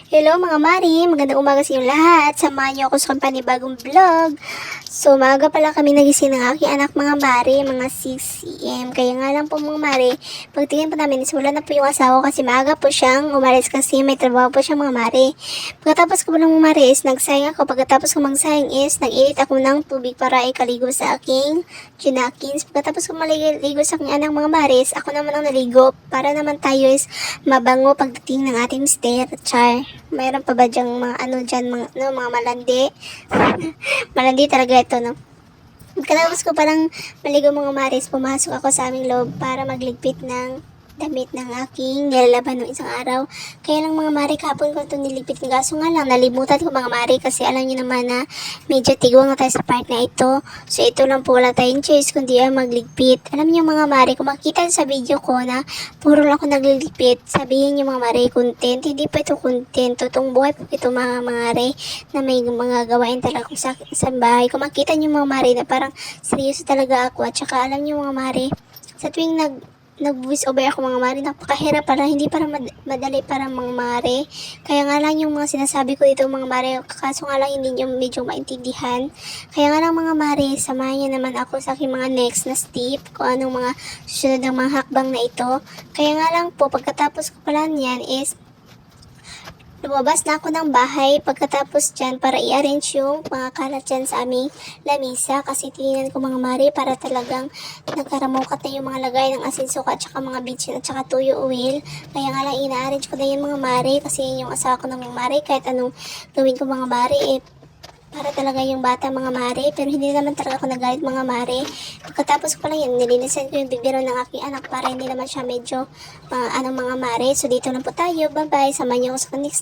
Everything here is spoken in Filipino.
Hello mga Mari, magandang umaga sa inyo lahat. Samahan niyo ako sa panibagong vlog. So, maaga pala kami nagising ng aking anak mga Mari, mga 6 AM. Kaya nga lang po mga Mari, pagtingin po namin, wala na po yung asawa kasi maaga po siyang umalis kasi may trabaho po siya mga Mari. Pagkatapos ko po ng mga Mari is nagsayang ako. Pagkatapos ko magsayang is nag-init ako ng tubig para ikaligo sa aking Junakins. Pagkatapos ko maligo sa aking anak mga Maris, ako naman ang naligo para naman tayo is mabango pagdating ng ating mister. Char. Mayroon pa ba dyang mga ano dyan, mga malandi? Malandi talaga ito, no? Pagkatapos ko parang maligo mga Maris, pumasok ako sa aming loob para magligpit ng damit ng aking nilalaban ng isang araw. Kaya lang mga Mari, kahapon ko ito niligpit ng gaso nga lang, nalimutan ko mga Mari kasi alam niyo naman na medyo tigwang na tayo sa part na ito. So ito lang po, wala tayong choice kundi ang magligpit. Alam niyo mga Mari, kung makita sa video ko na puro lang ako nagliligpit, sabihin niyo mga Mari, content. Hindi pa ito content. Totoong buhay po ito mga Mari na may mga gawain talaga kung sa bahay. Kung makita niyo mga Mari na parang seryoso talaga ako at saka alam niyo mga Mari, sa tuwing nag-voice over ako mga Mari, napakahirap para hindi para madali para mga Mari. Kaya nga lang yung mga sinasabi ko dito mga Mari, kaso nga lang hindi nyo medyo maintindihan. Kaya nga lang mga Mari, samahan nyo naman ako sa aking mga next na step, kung anong mga susunod ng mga hakbang na ito. Kaya nga lang po, pagkatapos ko pala niyan is lumabas na ako ng bahay pagkatapos dyan para i-arrange yung mga kalat dyan sa aming lamisa kasi tinignan ko mga Mari para talagang nagkaramukat na yung mga lagay ng asin suka at saka mga bitchin at saka tuyo oil. Kaya nga lang ina-arrange ko na yung mga Mari kasi yung asawa ko ng mga Mari kahit anong gawin ko mga Mari para talaga yung bata mga Mari, pero hindi naman talaga ako nagalit mga Mari. Pagkatapos ko lang yan, nilinisan ko yung bibiro ng aking anak para hindi naman siya medyo mga Mari. So dito lang po tayo, bye bye, samahan niyo ako sa next